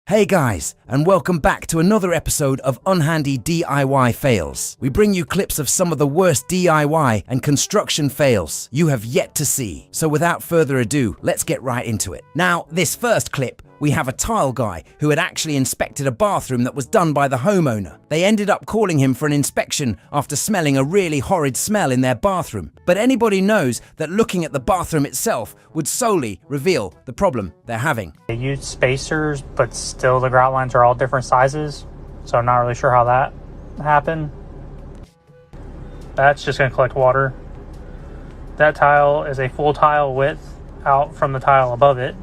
Hey guys, and welcome back to another episode of Unhandy DIY Fails. We bring you clips of some of the worst DIY and construction fails you have yet to see. So without further ado, let's get right into it. Now, this first clip, we have a tile guy who had actually inspected a bathroom that was done by the homeowner. They ended up calling him for an inspection after smelling a really horrid smell in their bathroom. But anybody knows that looking at the bathroom itself would solely reveal the problem they're having. They use spacers, but still the grout lines are all different sizes, so I'm not really sure how that happened. That's just going to collect water. That tile is a full tile width out from the tile above it.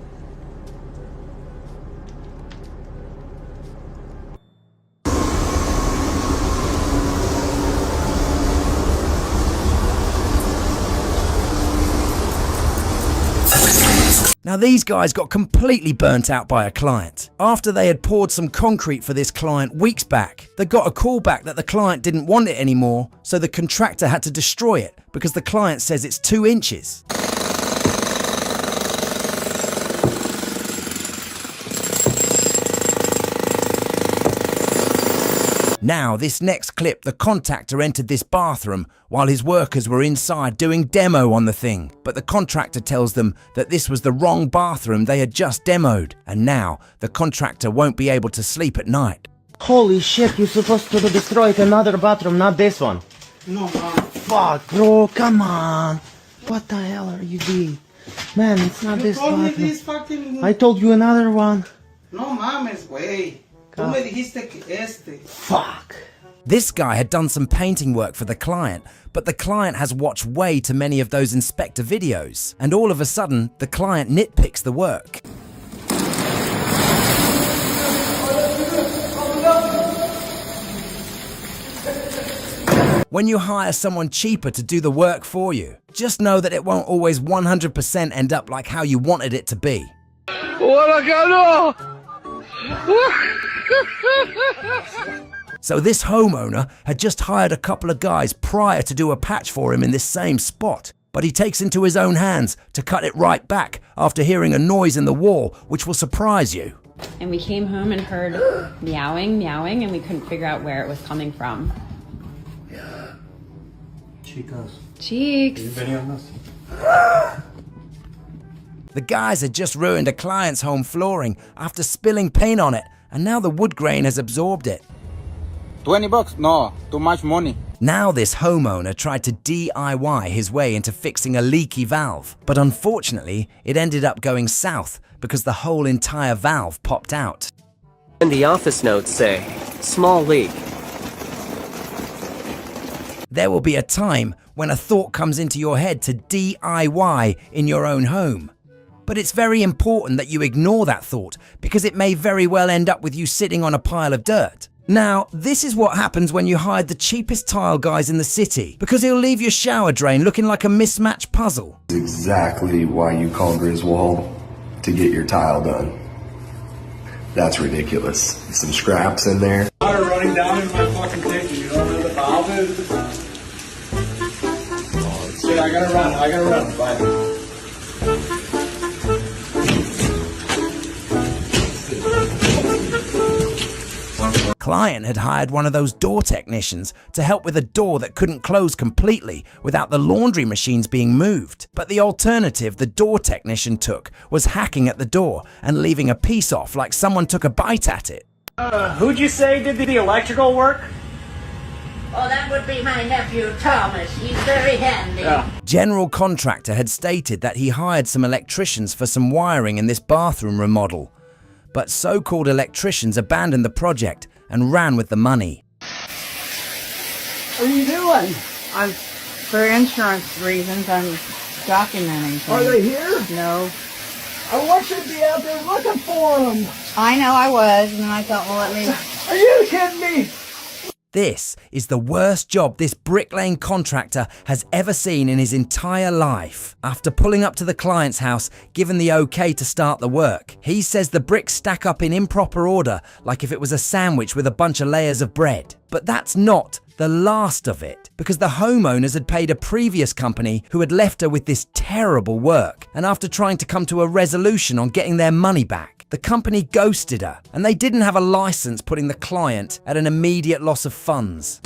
Now these guys got completely burnt out by a client. After they had poured some concrete for this client weeks back, they got a call back that the client didn't want it anymore, so the contractor had to destroy it because the client says it's 2 inches. Now, this next clip, the contractor entered this bathroom while his workers were inside doing demo on the thing. But the contractor tells them that this was the wrong bathroom they had just demoed, and now the contractor won't be able to sleep at night. Holy shit, you're supposed to destroy another bathroom, not this one. No, Fuck, bro, come on. What the hell are you doing? Man, it's not this bathroom. I told you another one. No mames, güey. Tú me dijiste que este. Fuck. This guy had done some painting work for the client, but the client has watched way too many of those inspector videos, and all of a sudden, the client nitpicks the work. When you hire someone cheaper to do the work for you, just know that it won't always 100% end up like how you wanted it to be. So this homeowner had just hired a couple of guys prior to do a patch for him in this same spot, but he takes into his own hands to cut it right back after hearing a noise in the wall, which will surprise you. And we came home and heard meowing, and we couldn't figure out where it was coming from. Cheeks. The guys had just ruined a client's home flooring after spilling paint on it, and now the wood grain has absorbed it. $20? No, too much money. Now this homeowner tried to DIY his way into fixing a leaky valve, but unfortunately it ended up going south because the whole entire valve popped out. And the office notes say, small leak. There will be a time when a thought comes into your head to DIY in your own home. But it's very important that you ignore that thought because it may very well end up with you sitting on a pile of dirt. Now, this is what happens when you hire the cheapest tile guys in the city, because he'll leave your shower drain looking like a mismatched puzzle. That's exactly why you call Griswold to get your tile done. That's ridiculous. Some scraps in there. Water running down in my fucking tank, you don't know where the valve is? Shit, I gotta run, bye. Client had hired one of those door technicians to help with a door that couldn't close completely without the laundry machines being moved. But the alternative the door technician took was hacking at the door and leaving a piece off like someone took a bite at it. Who'd you say did the electrical work? Oh, that would be my nephew, Thomas. He's very handy. Yeah. General Contractor had stated that he hired some electricians for some wiring in this bathroom remodel. But so-called electricians abandoned the project and ran with the money. What are you doing? I'm, for insurance reasons, I'm documenting things. Are they here? No. I want you to be out there looking for them. I know I was, and then I thought, well, let me... Are you kidding me? This is the worst job this bricklaying contractor has ever seen in his entire life. After pulling up to the client's house, given the okay to start the work, he says the bricks stack up in improper order like if it was a sandwich with a bunch of layers of bread. But that's not the last of it, because the homeowners had paid a previous company who had left her with this terrible work, and after trying to come to a resolution on getting their money back, The company ghosted her, and they didn't have a license, putting the client at an immediate loss of funds.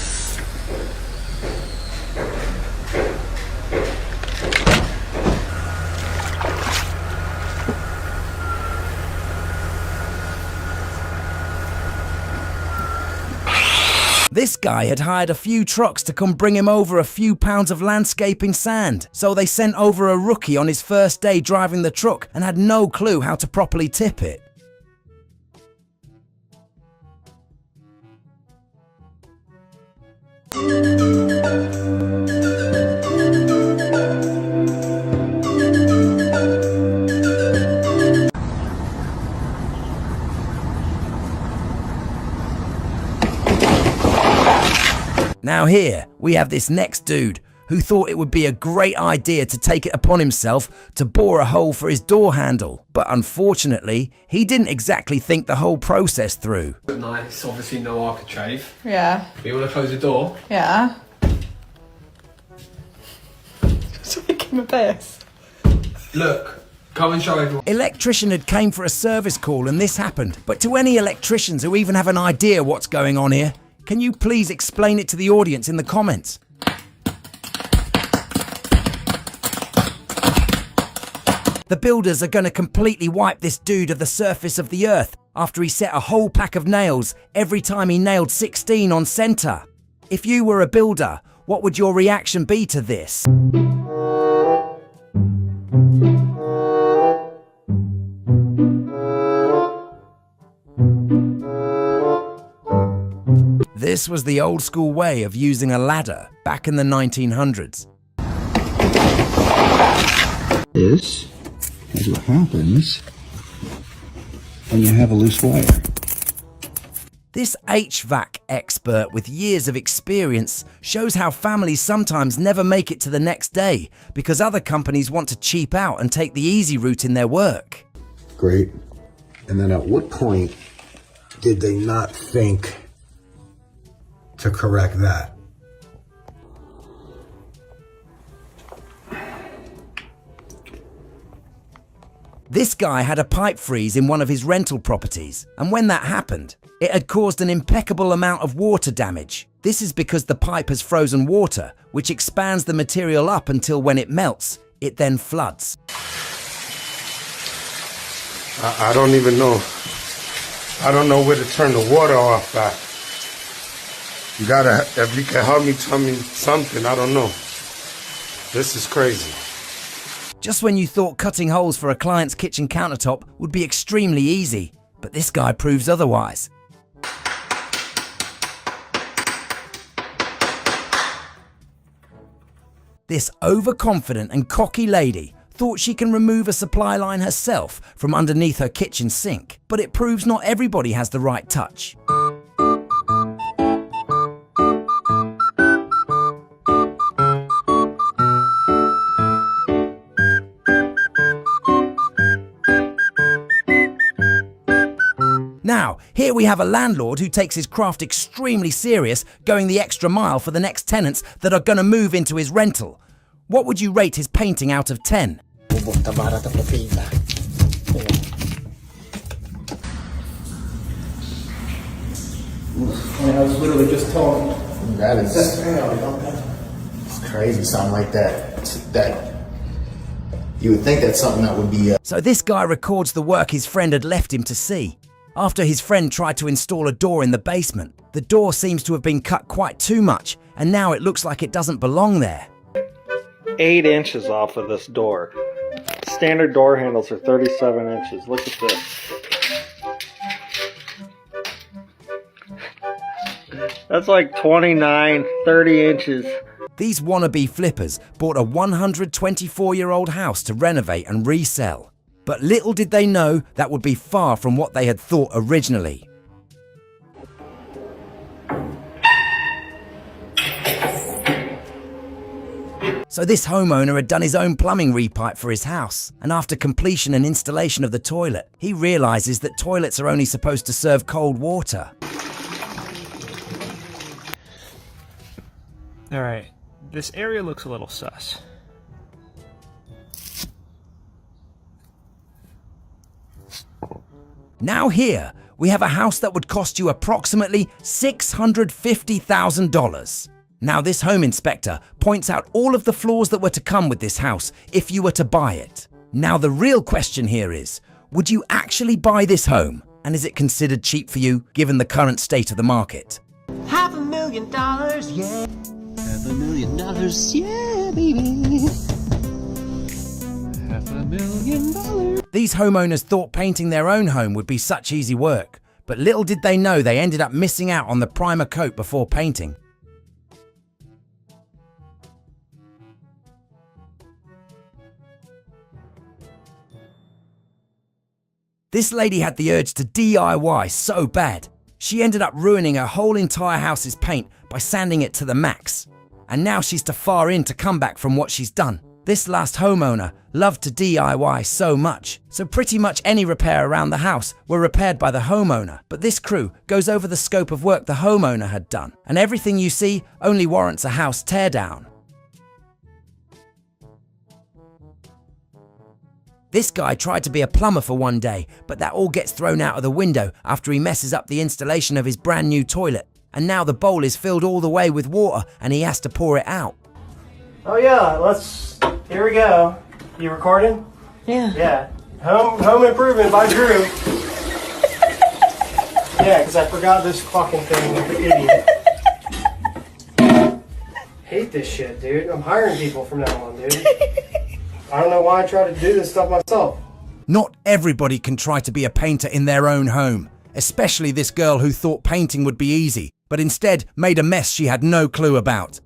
This guy had hired a few trucks to come bring him over a few pounds of landscaping sand, so they sent over a rookie on his first day driving the truck and had no clue how to properly tip it. Now here, we have this next dude who thought it would be a great idea to take it upon himself to bore a hole for his door handle. But unfortunately, he didn't exactly think the whole process through. Nice, obviously no architrave. Yeah. You want to close the door? Yeah. Just making a piss. Look, come and show everyone. Electrician had came for a service call and this happened. But to any electricians who even have an idea what's going on here, can you please explain it to the audience in the comments? The builders are going to completely wipe this dude of the surface of the earth after he set a whole pack of nails every time he nailed 16 on center. If you were a builder, what would your reaction be to this? This was the old school way of using a ladder back in the 1900s. This is what happens when you have a loose wire. This HVAC expert with years of experience shows how families sometimes never make it to the next day because other companies want to cheap out and take the easy route in their work. Great. And then at what point did they not think to correct that? This guy had a pipe freeze in one of his rental properties, and when that happened, it had caused an impeccable amount of water damage. This is because the pipe has frozen water, which expands the material up until when it melts, it then floods. I don't even know. I don't know where to turn the water off at. You gotta, if you can help me, tell me something, I don't know. This is crazy. Just when you thought cutting holes for a client's kitchen countertop would be extremely easy, but this guy proves otherwise. This overconfident and cocky lady thought she can remove a supply line herself from underneath her kitchen sink, but it proves not everybody has the right touch. Now, here we have a landlord who takes his craft extremely serious, going the extra mile for the next tenants that are going to move into his rental. What would you rate his painting out of 10? I was literally just told. That is, it's crazy, something like that. That you would think that's something that would be. So this guy records the work his friend had left him to see. After his friend tried to install a door in the basement, the door seems to have been cut quite too much, and now it looks like it doesn't belong there. 8 inches off of this door. Standard door handles are 37 inches. Look at this. That's like 29, 30 inches. These wannabe flippers bought a 124-year-old house to renovate and resell. But little did they know that would be far from what they had thought originally. So this homeowner had done his own plumbing repipe for his house, and after completion and installation of the toilet, he realizes that toilets are only supposed to serve cold water. Alright, this area looks a little sus. Now here, we have a house that would cost you approximately $650,000. Now this home inspector points out all of the flaws that were to come with this house if you were to buy it. Now the real question here is, would you actually buy this home? And is it considered cheap for you, given the current state of the market? $500,000, yeah. $500,000, yeah, baby. $500,000. These homeowners thought painting their own home would be such easy work, but little did they know they ended up missing out on the primer coat before painting. This lady had the urge to DIY so bad, she ended up ruining her whole entire house's paint by sanding it to the max. And now she's too far in to come back from what she's done. This last homeowner loved to DIY so much, so pretty much any repair around the house were repaired by the homeowner. But this crew goes over the scope of work the homeowner had done, and everything you see only warrants a house teardown. This guy tried to be a plumber for one day, but that all gets thrown out of the window after he messes up the installation of his brand new toilet. And now the bowl is filled all the way with water and he has to pour it out. Oh yeah, here we go. You recording? Yeah. Yeah. Home improvement by Drew. Yeah, because I forgot this fucking thing like an idiot. Hate this shit, dude. I'm hiring people from now on, dude. I don't know why I try to do this stuff myself. Not everybody can try to be a painter in their own home, especially this girl who thought painting would be easy, but instead made a mess she had no clue about.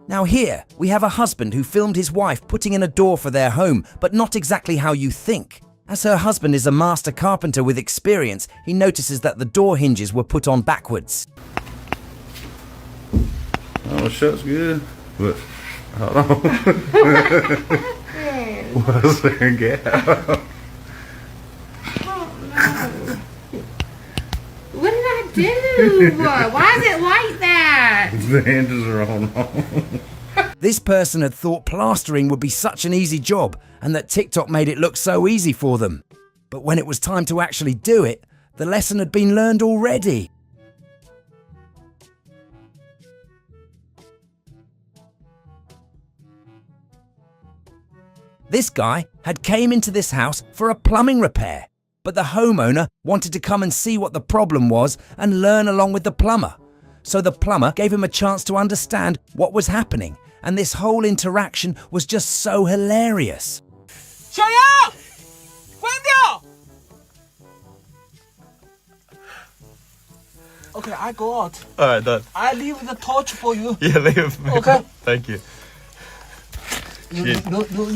Now here, we have a husband who filmed his wife putting in a door for their home, but not exactly how you think. As her husband is a master carpenter with experience, he notices that the door hinges were put on backwards. Oh, shut's good, but hold on. What's there, gap? What did I do? Why is it like that? The hinges are on. This person had thought plastering would be such an easy job and that TikTok made it look so easy for them. But when it was time to actually do it, the lesson had been learned already. This guy had came into this house for a plumbing repair, but the homeowner wanted to come and see what the problem was and learn along with the plumber. So the plumber gave him a chance to understand what was happening, and this whole interaction was just so hilarious. ¡Shoya! ¡Wendio! Okay, I go out. Alright, done. I leave the torch for you. Yeah, leave. Okay. Thank you. You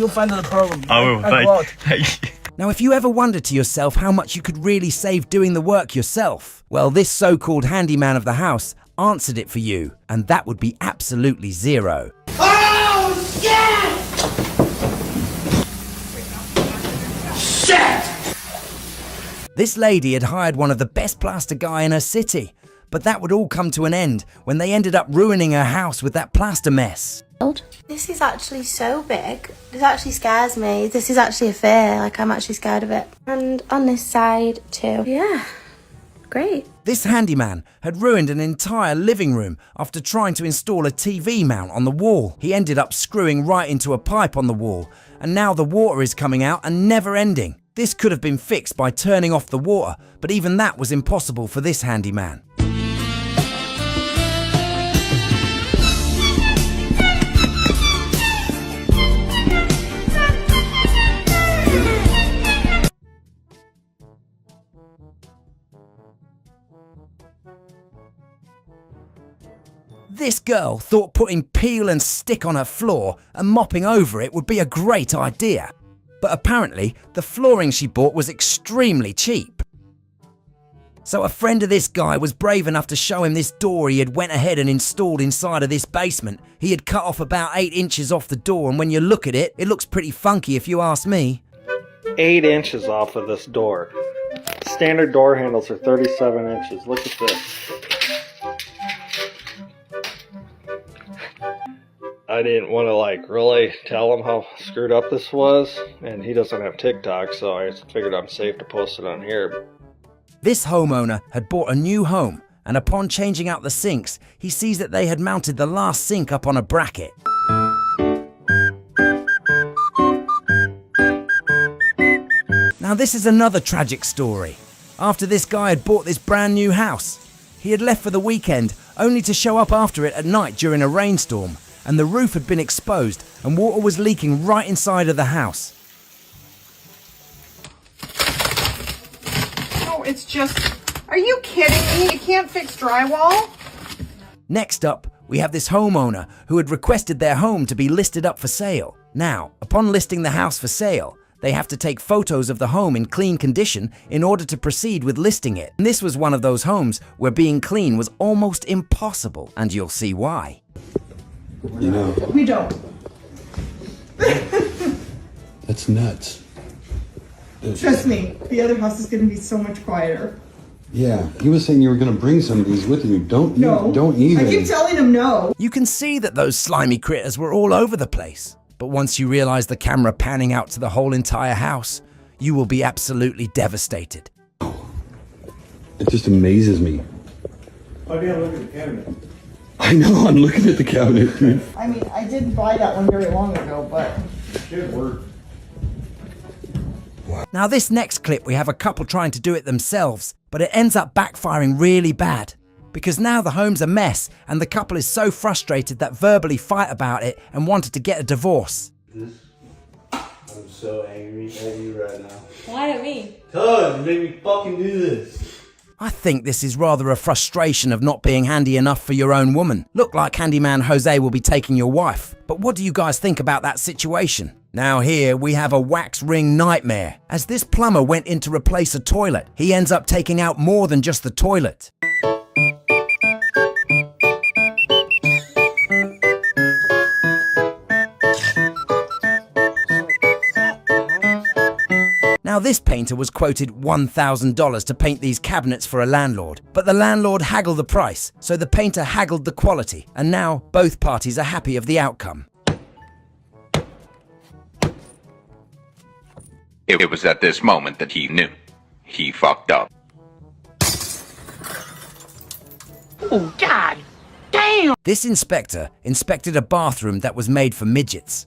find the problem. I will. I go out. Thank you. Now, if you ever wondered to yourself how much you could really save doing the work yourself, well, this so-called handyman of the house answered it for you, and that would be absolutely zero. Oh, shit! Shit! This lady had hired one of the best plaster guy in her city, but that would all come to an end when they ended up ruining her house with that plaster mess. This is actually so big. This actually scares me. This is actually a fear. Like, I'm actually scared of it. And on this side too. Yeah, great. This handyman had ruined an entire living room after trying to install a TV mount on the wall. He ended up screwing right into a pipe on the wall, and now the water is coming out and never ending. This could have been fixed by turning off the water, but even that was impossible for this handyman. This girl thought putting peel and stick on her floor and mopping over it would be a great idea. But apparently, the flooring she bought was extremely cheap. So a friend of this guy was brave enough to show him this door he had went ahead and installed inside of this basement. He had cut off about 8 inches off the door, and when you look at it, it looks pretty funky if you ask me. 8 inches off of this door. Standard door handles are 37 inches. Look at this. I didn't want to like really tell him how screwed up this was, and he doesn't have TikTok, so I figured I'm safe to post it on here. This homeowner had bought a new home, and upon changing out the sinks, he sees that they had mounted the last sink up on a bracket. Now this is another tragic story. After this guy had bought this brand new house, he had left for the weekend only to show up after it at night during a rainstorm, and the roof had been exposed and water was leaking right inside of the house. No, it's just... Are you kidding me? You can't fix drywall? Next up, we have this homeowner who had requested their home to be listed up for sale. Now, upon listing the house for sale, they have to take photos of the home in clean condition in order to proceed with listing it. And this was one of those homes where being clean was almost impossible, and you'll see why. You know, We don't. that's nuts. Trust me, the other house is going to be so much quieter. Yeah, he was saying you were going to bring some of these with you. Don't I even. keep telling him no. You can see that those slimy critters were all over the place. But once you realize the camera panning out to the whole entire house, you will be absolutely devastated. It just amazes me. Oh, yeah, look at the cabinet. I know, I'm looking at the cabinet. I mean, I didn't buy that one very long ago, but... It should work. Now this next clip, we have a couple trying to do it themselves, but it ends up backfiring really bad. Because now the home's a mess, and the couple is so frustrated that verbally fight about it and wanted to get a divorce. I'm so angry at you right now. Why at me? Cuz you made me fucking do this. I think this is rather a frustration of not being handy enough for your own woman. Look like handyman Jose will be taking your wife. But what do you guys think about that situation? Now here we have a wax ring nightmare. As this plumber went in to replace a toilet, he ends up taking out more than just the toilet. Now this painter was quoted $1,000 to paint these cabinets for a landlord, but the landlord haggled the price, so the painter haggled the quality, and now both parties are happy of the outcome. It was at this moment that he knew. He fucked up. Oh, God damn! This inspector inspected a bathroom that was made for midgets.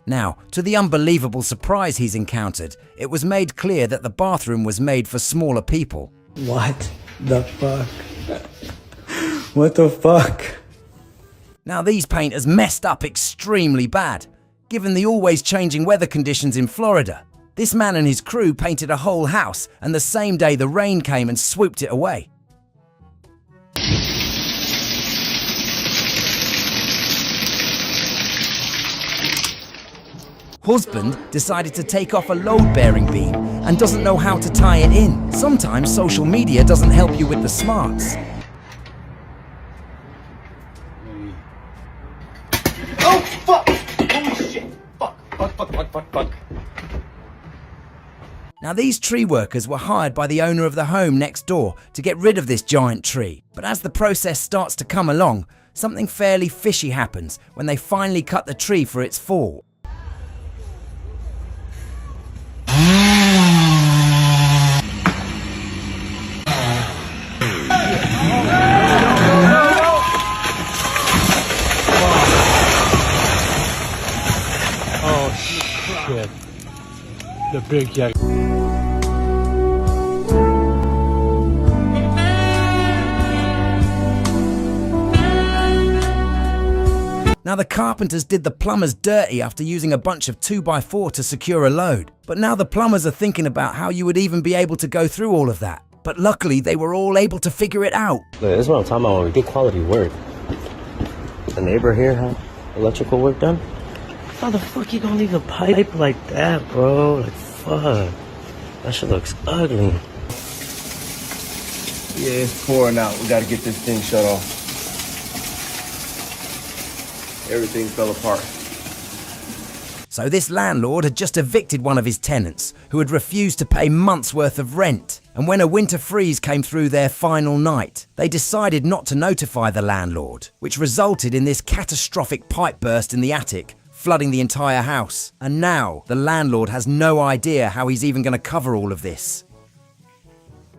Now, to the unbelievable surprise he's encountered, it was made clear that the bathroom was made for smaller people. What the fuck? What the fuck? Now these painters messed up extremely bad, given the always changing weather conditions in Florida. This man and his crew painted a whole house, and the same day the rain came and swooped it away. Husband decided to take off a load-bearing beam and doesn't know how to tie it in. Sometimes social media doesn't help you with the smarts. Oh, fuck! Holy shit! Fuck. Now these tree workers were hired by the owner of the home next door to get rid of this giant tree. But as the process starts to come along, something fairly fishy happens when they finally cut the tree for its fall. Oh shit. The big yak. Now the carpenters did the plumbers dirty after using a bunch of 2x4 to secure a load. But now the plumbers are thinking about how you would even be able to go through all of that. But luckily they were all able to figure it out. Look, this is what I'm talking about when we get quality work. The neighbor here had electrical work done. How the fuck you gonna leave a pipe like that, bro? Like, fuck. That shit looks ugly. Yeah, it's pouring out. We gotta get this thing shut off. Everything fell apart. So this landlord had just evicted one of his tenants who had refused to pay months' worth of rent. And when a winter freeze came through their final night, they decided not to notify the landlord, which resulted in this catastrophic pipe burst in the attic, flooding the entire house. And now the landlord has no idea how he's even going to cover all of this.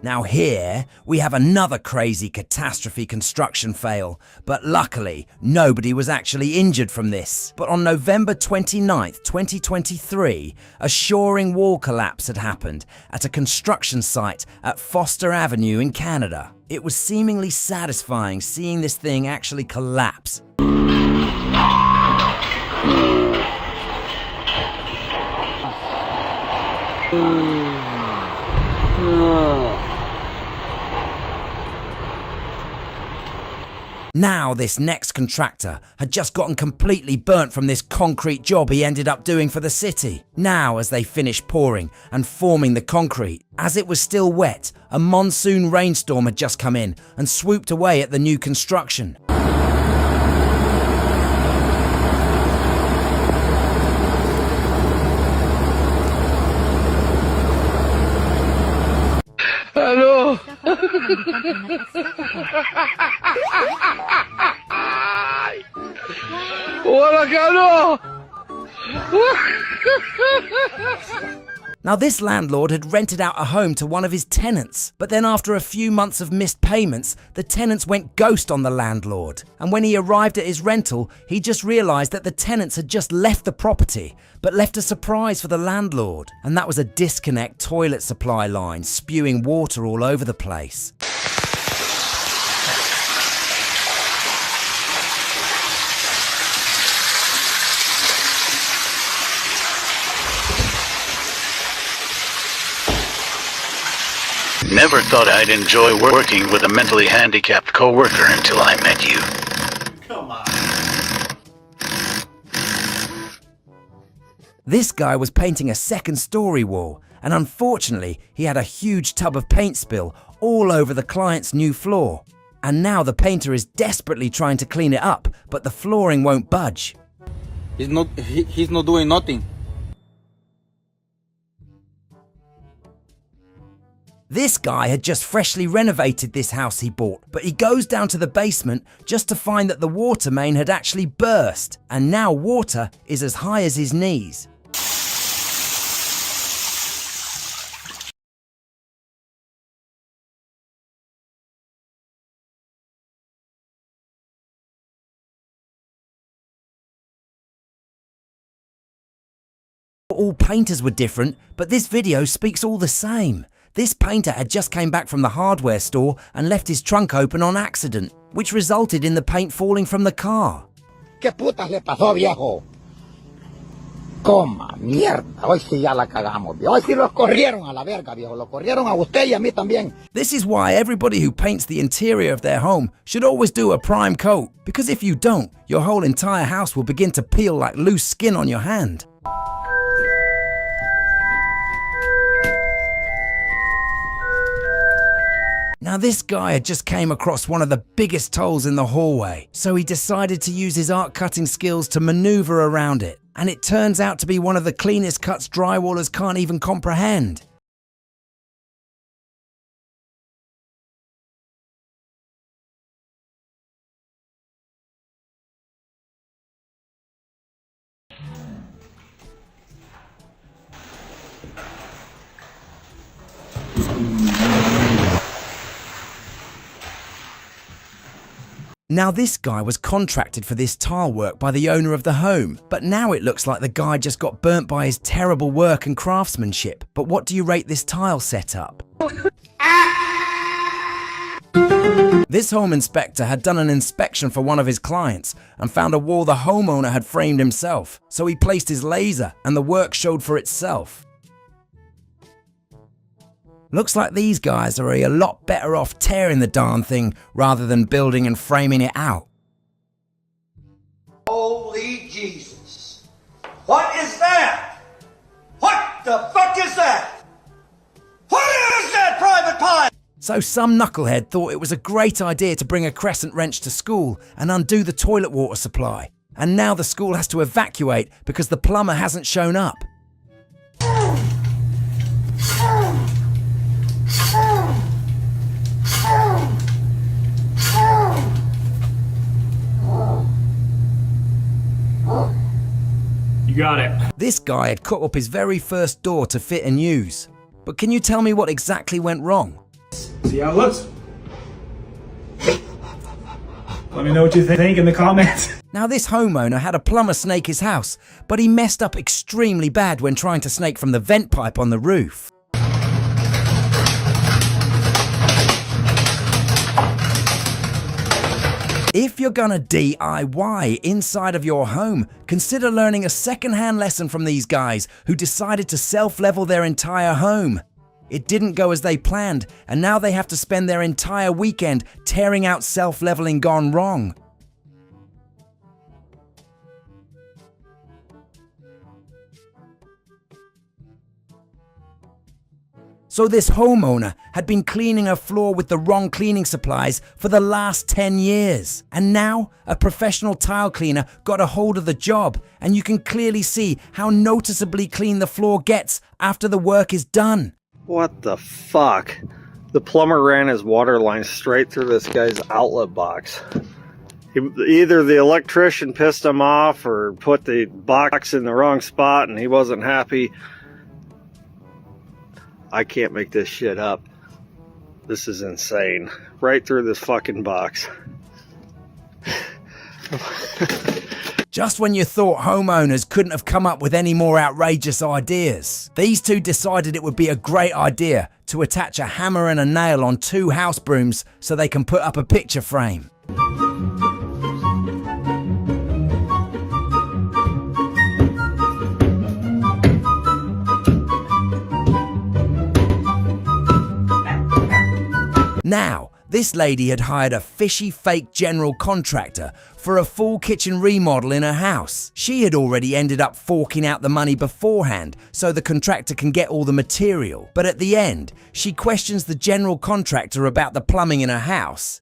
Now here, we have another crazy catastrophe construction fail, but luckily, nobody was actually injured from this. But on November 29th, 2023, a shoring wall collapse had happened at a construction site at Foster Avenue in Canada. It was seemingly satisfying seeing this thing actually collapse. Now this next contractor had just gotten completely burnt from this concrete job he ended up doing for the city. Now as they finished pouring and forming the concrete, as it was still wet, a monsoon rainstorm had just come in and swooped away at the new construction. Hello. Hola, Carlos. Now this landlord had rented out a home to one of his tenants, but then after a few months of missed payments, the tenants went ghost on the landlord. And when he arrived at his rental, he just realised that the tenants had just left the property, but left a surprise for the landlord. And that was a disconnect toilet supply line spewing water all over the place. Never thought I'd enjoy working with a mentally handicapped coworker until I met you. Come on. This guy was painting a second-story wall, and unfortunately, he had a huge tub of paint spill all over the client's new floor. And now the painter is desperately trying to clean it up, but the flooring won't budge. He's not doing nothing. This guy had just freshly renovated this house he bought, but he goes down to the basement just to find that the water main had actually burst, and now water is as high as his knees. All painters were different, but this video speaks all the same. This painter had just came back from the hardware store and left his trunk open on accident, which resulted in the paint falling from the car. ¿Qué putas le pasó, viejo? Coma, mierda. Hoy sí ya la cagamos, viejo. Hoy sí los corrieron a la verga, viejo. Los corrieron a usted y a mí también. This is why everybody who paints the interior of their home should always do a prime coat, because if you don't, your whole entire house will begin to peel like loose skin on your hand. Now this guy had just came across one of the biggest holes in the hallway, so he decided to use his art cutting skills to maneuver around it. And it turns out to be one of the cleanest cuts drywallers can't even comprehend. Now this guy was contracted for this tile work by the owner of the home, but now it looks like the guy just got burnt by his terrible work and craftsmanship. But what do you rate this tile setup? This home inspector had done an inspection for one of his clients and found a wall the homeowner had framed himself, so he placed his laser and the work showed for itself. Looks like these guys are a lot better off tearing the darn thing rather than building and framing it out. Holy Jesus. What is that? What the fuck is that? What is that, Private Pie? So some knucklehead thought it was a great idea to bring a crescent wrench to school and undo the toilet water supply. And now the school has to evacuate because the plumber hasn't shown up. You got it. This guy had cut up his very first door to fit and use. But can you tell me what exactly went wrong? See how it looks? Let me know what you think in the comments. Now this homeowner had a plumber snake his house, but he messed up extremely bad when trying to snake from the vent pipe on the roof. If you're gonna DIY inside of your home, consider learning a second-hand lesson from these guys who decided to self-level their entire home. It didn't go as they planned, and now they have to spend their entire weekend tearing out self-leveling gone wrong. So this homeowner had been cleaning her floor with the wrong cleaning supplies for the last 10 years. And now a professional tile cleaner got a hold of the job, and you can clearly see how noticeably clean the floor gets after the work is done. What the fuck? The plumber ran his water line straight through this guy's outlet box. Either the electrician pissed him off or put the box in the wrong spot and he wasn't happy. I can't make this shit up. This is insane. Right through this fucking box. Just when you thought homeowners couldn't have come up with any more outrageous ideas, these two decided it would be a great idea to attach a hammer and a nail on 2 house brooms so they can put up a picture frame. Now, this lady had hired a fishy fake general contractor for a full kitchen remodel in her house. She had already ended up forking out the money beforehand so the contractor can get all the material. But at the end, she questions the general contractor about the plumbing in her house,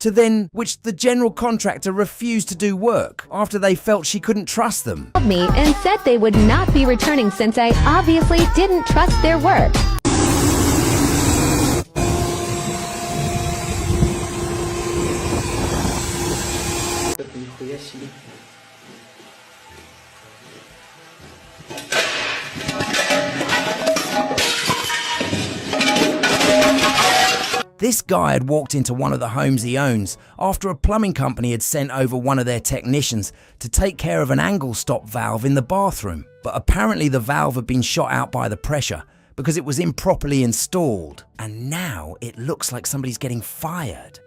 which the general contractor refused to do work after they felt she couldn't trust them. Me and said they would not be returning since I obviously didn't trust their work. This guy had walked into one of the homes he owns after a plumbing company had sent over one of their technicians to take care of an angle stop valve in the bathroom. But apparently the valve had been shot out by the pressure because it was improperly installed. And now it looks like somebody's getting fired.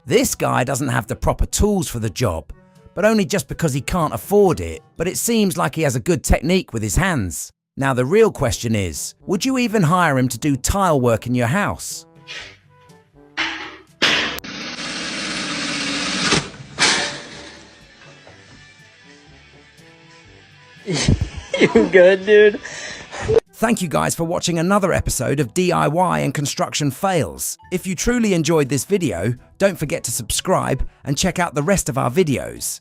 This guy doesn't have the proper tools for the job, but only just because he can't afford it. But it seems like he has a good technique with his hands. Now the real question is, would you even hire him to do tile work in your house? You good, dude? Thank you guys for watching another episode of DIY and Construction Fails. If you truly enjoyed this video, don't forget to subscribe and check out the rest of our videos.